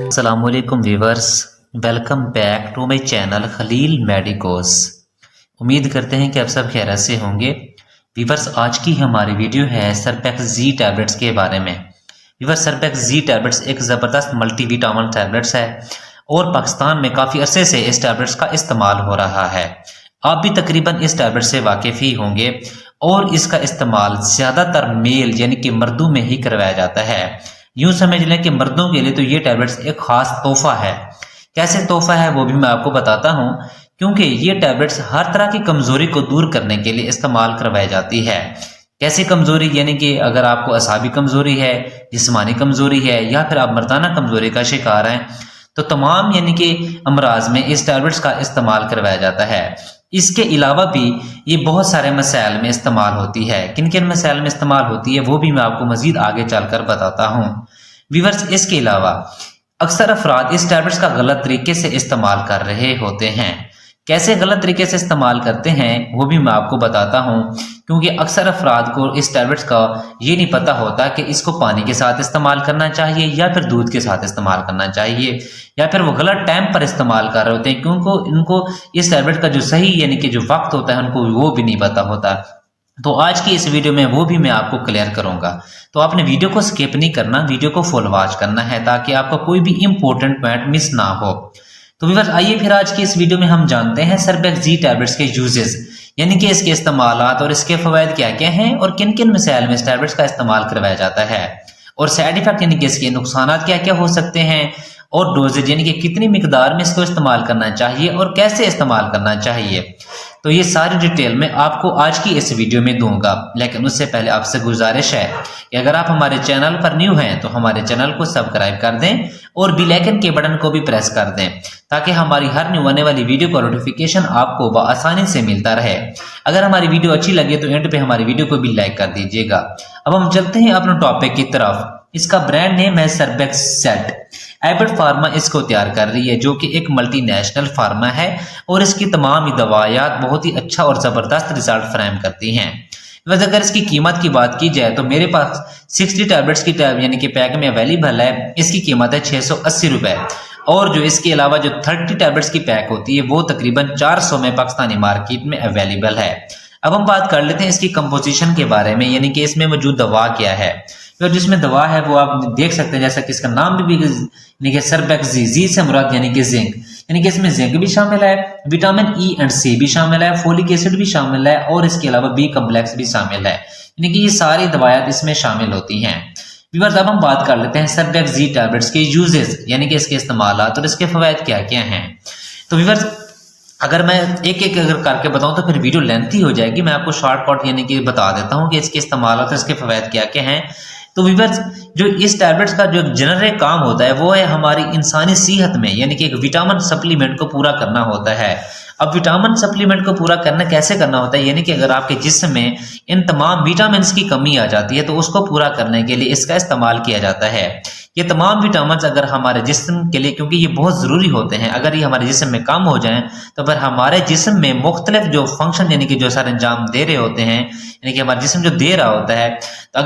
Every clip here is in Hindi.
अस्सलामुअलैकुम viewers, welcome back to my channel Khalil medicos. उम्मीद करते हैं कि आप सब खैरियत से होंगे। व्यूवर्स, आज की हमारी वीडियो है सरपेक्स जी टैबलेट्स के बारे में। व्यूवर्स, सरपेक्स जी टैबलेट्स एक ज़बरदस्त मल्टीविटामिन टैबलेट्स है और पाकिस्तान में काफ़ी अरसे से इस टैबलेट्स का इस्तेमाल हो रहा है। आप भी तकरीबन इस टैबलेट से वाकिफ़ ही होंगे और इसका इस्तेमाल ज़्यादातर मेल यानी कि मर्दों में ही करवाया जाता है। यूं समझ लें कि मर्दों के लिए तो ये टैबलेट्स एक खास तोहफा है। कैसे तोहफा है वो भी मैं आपको बताता हूं, क्योंकि ये टैबलेट्स हर तरह की कमजोरी को दूर करने के लिए इस्तेमाल करवाई जाती है। कैसी कमजोरी, यानी कि अगर आपको असाबी कमजोरी है, जिस्मानी कमजोरी है या फिर आप मर्दाना कमजोरी का शिकार हैं, तो तमाम यानी कि अमराज में इस टैबलेट्स का इस्तेमाल करवाया जाता है। इसके अलावा भी ये बहुत सारे मसाइल में इस्तेमाल होती है। किन किन मसाइल में इस्तेमाल होती है वो भी मैं आपको मजीद आगे चलकर बताता हूँ। व्यूअर्स, इसके अलावा अक्सर अफराद इस टैबलेट्स का गलत तरीके से इस्तेमाल कर रहे होते हैं। कैसे गलत तरीके से इस्तेमाल करते हैं वो भी मैं आपको बताता हूँ, क्योंकि अक्सर अफराद को इस टैबलेट्स का ये नहीं पता होता कि इसको पानी के साथ इस्तेमाल करना चाहिए या फिर दूध के साथ इस्तेमाल करना चाहिए, या फिर वो गलत टाइम पर इस्तेमाल कर रहे होते हैं, क्योंकि इनको इस टैबलेट का जो सही यानी कि जो वक्त होता है उनको वो भी नहीं पता होता। तो आज की इस वीडियो में वो भी मैं आपको क्लियर करूंगा। तो आपने वीडियो को स्किप नहीं करना, वीडियो को फुल वॉच करना है ताकि आपका कोई भी इंपॉर्टेंट पॉइंट मिस ना हो। तो व्यूअर्स, आइए फिर आज की इस वीडियो में हम जानते हैं सरपेक्स जी टैबलेट्स के यूजेस, यानी कि इसके इस्तेमालात और इसके फवायद क्या क्या हैं और किन किन मसाइल में इस टैबलेट्स का इस्तेमाल करवाया जाता है, और साइड इफेक्ट यानी कि इसके नुकसान क्या क्या हो सकते हैं, और डोजेज यानी कि कितनी मिकदार में इसको इस्तेमाल करना चाहिए और कैसे इस्तेमाल करना चाहिए। तो ये सारी डिटेल मैं आपको आज की इस वीडियो में दूंगा। लेकिन उससे पहले आपसे गुजारिश है कि अगर आप हमारे चैनल पर न्यू हैं तो हमारे चैनल को सब्सक्राइब कर दें और बेल आइकन के बटन को भी प्रेस कर दें, ताकि हमारी हर न्यू आने वाली वीडियो का नोटिफिकेशन आपको आसानी से मिलता रहे। अगर हमारी वीडियो अच्छी लगे तो एंड पे हमारी वीडियो को भी लाइक कर दीजिएगा। अब हम चलते हैं अपने टॉपिक की तरफ। इसका ब्रांड नेम है सरपेक्स सेट। एबट फार्मा इसको तैयार कर रही है, जो कि एक मल्टीनेशनल फार्मा है और इसकी तमाम ही दवाइयात बहुत ही अच्छा और ज़बरदस्त रिजल्ट फ्राहम करती हैं। वैसे अगर इसकी कीमत की बात की जाए तो मेरे पास 60 टैबलेट्स की यानी कि पैक में अवेलेबल है। इसकी कीमत है 680 रुपये, और जो इसके अलावा जो 30 टैबलेट्स की पैक होती है वो तकरीबन 400 में पाकिस्तानी मार्केट में अवेलेबल है। अब हम बात कर लेते हैं इसकी कंपोजिशन के बारे में, यानी कि इसमें मौजूद दवा क्या है। तो जिसमें दवा है वो आप देख सकते हैं, जैसा कि इसका नाम भी यानी कि सरपेक्स जी से मुराद यानी कि जिंक, यानी कि इसमें जिंक भी शामिल है, विटामिन ई एंड सी भी शामिल है, फोलिक एसिड भी शामिल है और इसके अलावा बी कम्प्लेक्स भी शामिल है, यानी कि ये सारी दवाइयात इसमें शामिल होती हैं। व्यूअर्स, अब हम बात कर लेते हैं सरपेक्स जी टैबलेट्स के यूजेस, यानी कि इसके इस्तेमालात और इसके फवायद क्या क्या हैं। तो व्यूअर्स, अगर मैं एक एक अगर करके बताऊं तो फिर वीडियो लेंथी हो जाएगी। मैं आपको शॉर्टकट यानी कि बता देता हूं कि इसके इस्तेमाल और इसके फवायद क्या क्या हैं। तो व्यूअर्स, जो इस टैबलेट्स का जो जनरल काम होता है वो है हमारी इंसानी सेहत में, यानी कि एक विटामिन सप्लीमेंट को पूरा करना होता है। अब विटामिन सप्लीमेंट को पूरा करना कैसे करना होता है, यानी कि अगर आपके जिस्म में इन तमाम विटामिन की कमी आ जाती है तो उसको पूरा करने के लिए इसका इस्तेमाल किया जाता है। ये तमाम विटामिन अगर हमारे जिस्म के लिए, क्योंकि ये बहुत ज़रूरी होते हैं, अगर ये हमारे जिस्म में कम हो जाएं तो फिर हमारे जिस्म में मुख्तलिफ जो फंक्शन यानी कि जो सारे अंजाम दे रहे होते हैं, यानी कि हमारा जिस्म जो दे रहा होता है, तो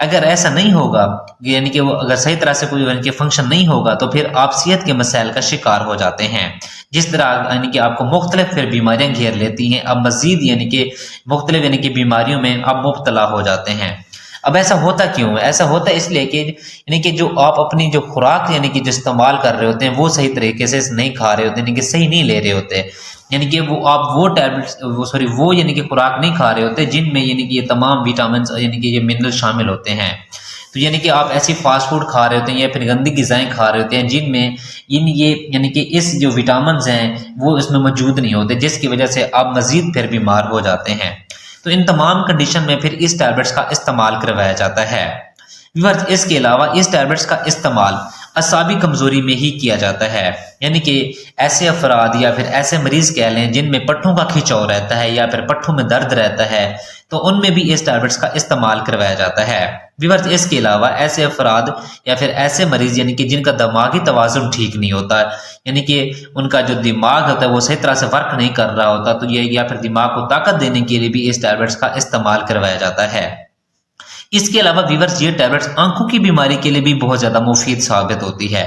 अगर ऐसा नहीं होगा, यानी कि वो अगर सही तरह से कोई यानी कि फंक्शन नहीं होगा तो फिर आप सेहत के मसाइल का शिकार हो जाते हैं। जिस तरह यानी कि आपको मुख्तलिफ फिर बीमारियां घेर लेती हैं, अब मजीद यानी कि मुख्तलिफ यानी कि बीमारियों में आप मुब्तला हो जाते हैं। अब ऐसा होता क्यों है? ऐसा होता है इसलिए कि यानी कि जो आप अपनी जो खुराक यानी कि जो इस्तेमाल कर रहे होते हैं वो सही तरीके से नहीं खा रहे होते, यानी कि सही नहीं ले रहे होते, यानी कि वो आप वो टैबलेट्स वो यानी कि खुराक नहीं खा रहे होते जिनमें यानी कि ये तमाम विटामिन यानी कि ये मिनरल शामिल होते हैं। तो यानी कि आप ऐसी फास्ट फूड खा रहे होते हैं या फिर गंदी ग़िज़ाएं खा रहे होते हैं जिनमें ये यानी कि इस जो विटामिन हैं वो इसमें मौजूद नहीं होते, जिसकी वजह से आप मज़ीद फिर बीमार हो जाते हैं। तो इन तमाम कंडीशन में फिर इस टैबलेट्स का इस्तेमाल करवाया जाता है। व्यूअर्स, इसके अलावा इस टैबलेट्स का इस्तेमाल असाबी कमजोरी में ही किया जाता है, यानी कि ऐसे अफराद या फिर ऐसे मरीज कह लें जिनमें पट्ठों का खिंचाव रहता है या फिर पट्ठों में दर्द रहता है, तो उनमें भी इस टैबलेट्स का इस्तेमाल करवाया जाता है। व्यूअर्स, इसके अलावा ऐसे अफराद या फिर ऐसे मरीज यानी कि जिनका दिमागी तवाज़ुन ठीक नहीं होता, यानी कि उनका जो दिमाग होता है वो सही तरह से वर्क नहीं कर रहा होता, तो ये या फिर दिमाग को ताकत देने के लिए भी इस टैबलेट्स का इस्तेमाल करवाया जाता है। इसके अलावा व्यूअर्स ये टैबलेट्स आंखों की बीमारी के लिए भी बहुत ज्यादा मुफीद साबित होती है।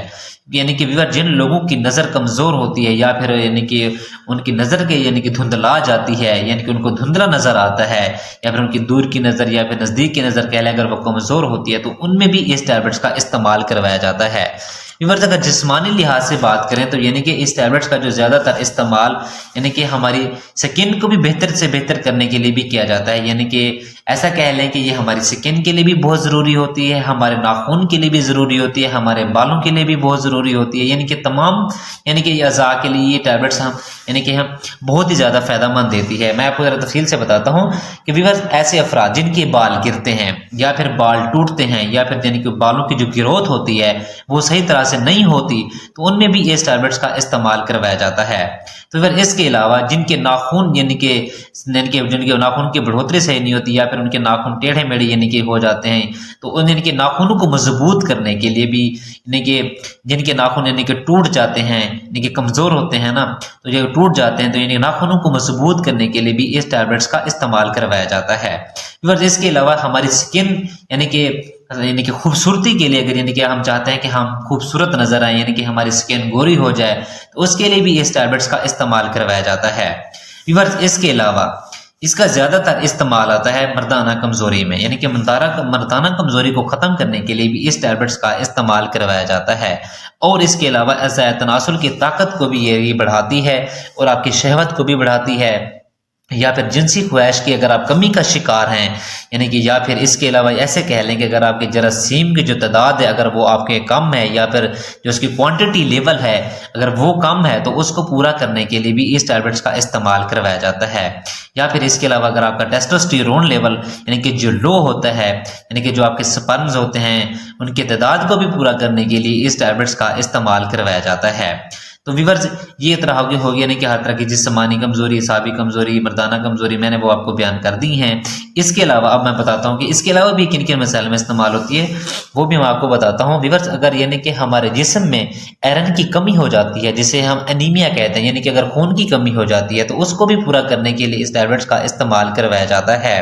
यानी कि व्यूअर जिन लोगों की नज़र कमज़ोर होती है या फिर यानी कि उनकी नज़र के यानी कि धुंधला जाती है, यानी कि उनको धुंधला नज़र आता है, या फिर उनकी दूर की नज़र या फिर नज़दीक की नज़र कह लें अगर वो कमज़ोर होती है, तो उनमें भी इस टैबलेट्स का इस्तेमाल करवाया जाता है। व्यूअर्स अगर जिस्मानी लिहाज से बात करें तो यानी कि इस टैबलेट्स का जो ज़्यादातर इस्तेमाल यानी कि हमारी स्किन को भी बेहतर से बेहतर करने के लिए भी किया जाता है। यानी कि ऐसा कह लें कि ये हमारी स्किन के लिए भी बहुत ज़रूरी होती है, हमारे नाखून के लिए भी ज़रूरी होती है, हमारे बालों के लिए भी बहुत ज़रूरी होती है। यानी कि तमाम यानी कि अज़ा के लिए ये टैबलेट्स हम यानी कि हम बहुत ही ज़्यादा फ़ायदेमंद देती है। मैं आपको ज़रा तफसील से बताता हूँ कि व्यूअर्स ऐसे अफराद जिनके बाल गिरते हैं या फिर बाल टूटते हैं या फिर यानी कि बालों की जो ग्रोथ होती है वो सही तरह से नहीं होती, तो उनमें भी इस टैबलेट्स का इस्तेमाल करवाया जाता है। तो फिर इसके अलावा जिनके नाखून यानी कि जिनके नाखून की बढ़ोतरी सही नहीं होती या फिर उनके नाखून टेढ़े मेढ़े यानी कि हो जाते हैं, तो उन यानी कि नाखूनों को मजबूत करने के लिए भी यानी कि जिनके नाखून यानी कि टूट जाते हैं यानी कि कमज़ोर होते हैं ना, तो ये टूट जाते हैं, तो यानी नाखूनों को मजबूत करने के लिए भी इस टैबलेट्स का इस्तेमाल करवाया जाता है। इसके अलावा हमारी स्किन यानी कि खूबसूरती के लिए अगर यानी कि हम चाहते हैं कि हम खूबसूरत नजर आए यानी कि हमारी स्किन गोरी हो जाए, तो उसके लिए भी इस टैबलेट्स का इस्तेमाल करवाया जाता है। व्यूअर्स इसके अलावा इसका ज़्यादातर इस्तेमाल आता है मर्दाना कमज़ोरी में, यानी कि मर्दाना कमज़ोरी को ख़त्म करने के लिए भी इस टैबलेट्स का इस्तेमाल करवाया जाता है। और इसके अलावा ऐसा तनासुल की ताकत को भी ये बढ़ाती है और आपकी शहवत को भी बढ़ाती है, या फिर जिनसी ख्वाहिश की अगर आप कमी का शिकार हैं यानी कि, या फिर इसके अलावा ऐसे कह लें कि अगर आपके जरासीम की जो तादाद है अगर वो आपके कम है या फिर जो उसकी क्वांटिटी लेवल है अगर वो कम है, तो उसको पूरा करने के लिए भी इस टैबलेट्स का इस्तेमाल करवाया जाता है। या फिर इसके अलावा अगर आपका टेस्टोस्टेरोन लेवल यानी कि जो लो होता है यानी कि जो आपके स्पर्म्स होते हैं उनकी तादाद को भी पूरा करने के लिए इस टैबलेट्स का इस्तेमाल करवाया जाता है। तो व्यूअर्स ये तरह होगी यानी कि हर तरह की जिस्मानी कमजोरी, साबी कमजोरी, मर्दाना कमजोरी मैंने वो आपको बयान कर दी हैं। इसके अलावा अब मैं बताता हूँ कि इसके अलावा भी किन किन मसाइल में इस्तेमाल होती है, वो भी मैं आपको बताता हूँ। व्यूअर्स अगर यानी कि हमारे जिस्म में आयरन की कमी हो जाती है जिसे हम एनीमिया कहते हैं, यानी कि अगर खून की कमी हो जाती है, तो उसको भी पूरा करने के लिए इस टैबलेट्स का इस्तेमाल करवाया जाता है।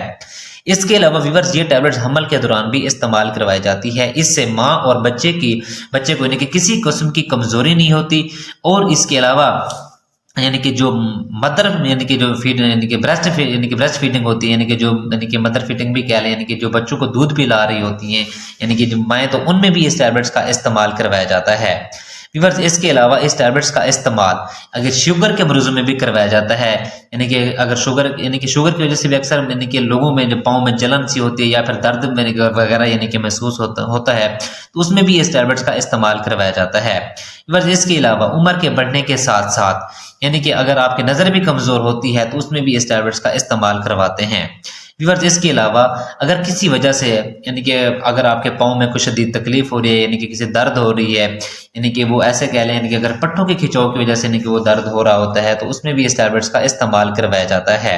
इसके अलावा व्यूअर्स ये टैबलेट्स हमल के दौरान भी इस्तेमाल करवाई जाती है। इससे माँ और बच्चे को यानी कि किसी किस्म की कमजोरी नहीं होती। और इसके अलावा यानी कि जो मदर यानी कि जो फीड यानी कि ब्रेस्ट फीडिंग होती है, यानी कि जो यानी कि मदर फीडिंग भी कह लें, यानी कि जो बच्चों को दूध पिला रही होती हैं यानी कि जो माएँ, तो उनमें भी इस टैबलेट्स का इस्तेमाल करवाया जाता है। व्यूअर्स इसके अलावा इस टैबलेट्स का इस्तेमाल अगर शुगर के मरीजों में भी करवाया जाता है, यानी कि अगर शुगर की वजह से भी अक्सर यानी कि लोगों में जो पाँव में जलन सी होती है या फिर दर्द वगैरह यानी कि महसूस होता है, तो उसमें भी इस टैबलेट्स का इस्तेमाल करवाया जाता है। व्यूअर्स इसके अलावा उम्र के बढ़ने के साथ साथ यानी कि अगर आपकी नज़र भी कमज़ोर होती है, तो उसमें भी इस टैबलेट्स का इस्तेमाल करवाते हैं। व्यूअर्स इसके अलावा अगर किसी वजह से यानी कि अगर आपके पाँव में कुछ शदीद तकलीफ हो रही है, यानी कि किसी दर्द हो रही है, यानी कि वो ऐसे कह लें यानी कि अगर पट्टों के खिंचाव की वजह से यानी कि वो दर्द हो रहा होता है, तो उसमें भी इस टैबलेट्स का इस्तेमाल करवाया जाता है।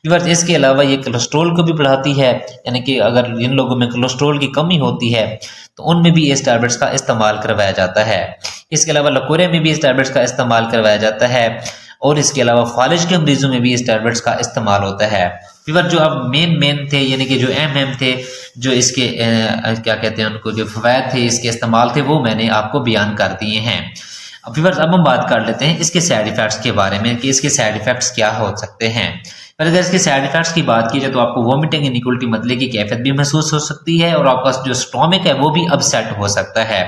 व्यूअर्स इसके अलावा ये कोलेस्ट्रॉल को भी बढ़ाती है, यानी कि अगर जिन लोगों में कोलेस्ट्रॉल की कमी होती है, तो उनमें भी इस टैबलेट्स का इस्तेमाल करवाया जाता है। इसके अलावा लकोरे में भी इस टैबलेट्स का इस्तेमाल करवाया जाता है। और इसके अलावा फालिज के मरीजों में भी इस टैबलेट्स का इस्तेमाल होता है। व्यूअर्स जो अब मेन थे यानी कि जो अहम थे, जो इसके क्या कहते हैं उनको, जो फवायद थे इसके इस्तेमाल थे, वो मैंने आपको बयान कर दिए हैं। अब व्यूअर्स अब हम बात कर लेते हैं इसके साइड इफेक्ट्स के बारे में कि इसके साइड इफेक्ट्स क्या हो सकते हैं। पर अगर इसके साइड इफेक्ट्स की बात की जाए तो आपको वोमिटिंग यानी उल्टी मतले की कैफियत भी महसूस हो सकती है और आपका जो स्टोमक है वो भी अपसेट हो सकता है।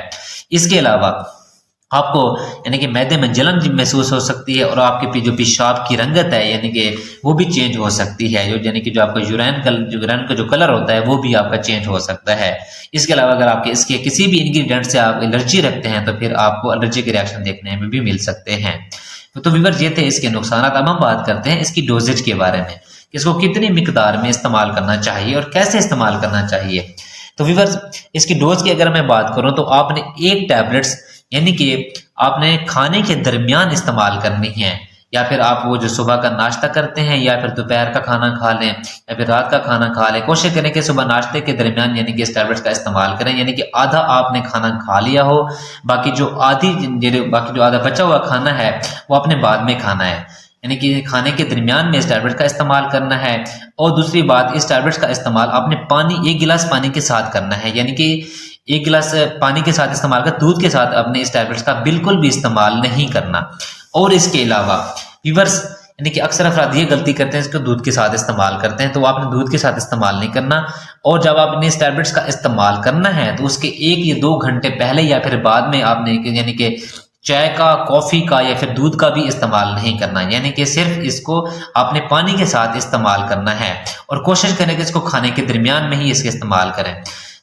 इसके अलावा आपको यानी कि मैदे में जलन महसूस हो सकती है और आपके जो पेशाब की रंगत है यानी कि वो भी चेंज हो सकती है, जो यानी कि जो आपका यूरिन का जो कलर होता है वो भी आपका चेंज हो सकता है। इसके अलावा अगर आपके इसके किसी भी इंग्रेडिएंट से आप एलर्जी रखते हैं, तो फिर आपको एलर्जी के रिएक्शन देखने में भी मिल सकते हैं। तो व्यूअर्स ये थे इसके नुकसान। अब हम बात करते हैं इसकी डोजेज के बारे में, इसको कितनी मिकदार में इस्तेमाल करना चाहिए और कैसे इस्तेमाल करना चाहिए। तो व्यूअर्स इसकी डोज की अगर मैं बात करूं तो आपने एक टैबलेट्स यानी कि आपने खाने के दरमियान इस्तेमाल करनी है, या फिर आप वो जो सुबह का नाश्ता करते हैं या फिर दोपहर का खाना खा लें या फिर रात का खाना खा लें, कोशिश करें कि सुबह नाश्ते के दरमियान यानी कि इस टैबलेट्स का इस्तेमाल करें। यानी कि आधा आपने खाना खा लिया हो, बाकी जो आधा बचा हुआ खाना है वो आपने बाद में खाना है। यानी कि खाने के दरमियान में इस टैबलेट का इस्तेमाल करना है। और दूसरी बात, इस टैबलेट का इस्तेमाल आपने पानी 1 गिलास पानी के साथ करना है, यानी कि 1 गिलास पानी के साथ इस्तेमाल कर, दूध के साथ अपने इस टैबलेट्स का बिल्कुल भी इस्तेमाल नहीं करना। और इसके अलावा व्यूअर्स, यानी कि अक्सर अफराद ये गलती करते हैं, इसको दूध के साथ इस्तेमाल करते हैं, तो आपने दूध के साथ इस्तेमाल नहीं करना। और जब आपने इस टैबलेट्स का इस्तेमाल करना है तो उसके 1 या 2 घंटे पहले या फिर बाद में आपने यानी कि चाय का, कॉफ़ी का या फिर दूध का भी इस्तेमाल नहीं करना, यानी कि सिर्फ इसको आपने पानी के साथ इस्तेमाल करना है। और कोशिश करें कि इसको खाने के दरमियान में ही इसके इस्तेमाल करें।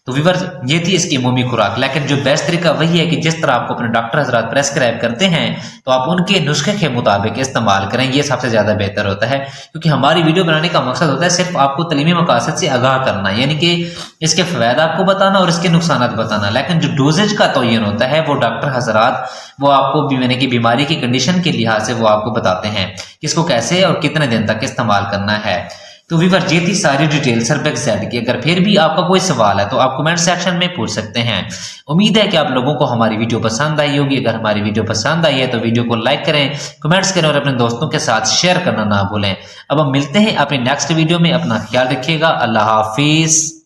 तो व्यूअर्स, ये थी इसकी अमूमी खुराक, लेकिन जो बेस्ट तरीका वही है कि जिस तरह आपको अपने डॉक्टर हजरात प्रेस्क्राइब करते हैं तो आप उनके नुस्खे के मुताबिक इस्तेमाल करें, ये सबसे ज़्यादा बेहतर होता है। क्योंकि हमारी वीडियो बनाने का मकसद होता है सिर्फ आपको तलीमी मकासद से आगाह करना, यानी कि इसके फ़वायद आपको बताना और इसके नुकसान बताना। लेकिन जो डोजेज का तयन होता है वो डॉक्टर हजरात वो आपको यानी कि बीमारी की कंडीशन के लिहाज से वो आपको बताते हैं कि इसको कैसे और कितने दिन तक इस्तेमाल करना है। तो व्यूअर, ये थी सारी डिटेल सर्पेक्स जेड की। अगर फिर भी आपका कोई सवाल है तो आप कमेंट सेक्शन में पूछ सकते हैं। उम्मीद है कि आप लोगों को हमारी वीडियो पसंद आई होगी। अगर हमारी वीडियो पसंद आई है तो वीडियो को लाइक करें, कमेंट्स करें और अपने दोस्तों के साथ शेयर करना ना भूलें। अब हम मिलते हैं अपने नेक्स्ट वीडियो में। अपना ख्याल रखिएगा। अल्लाह हाफिज।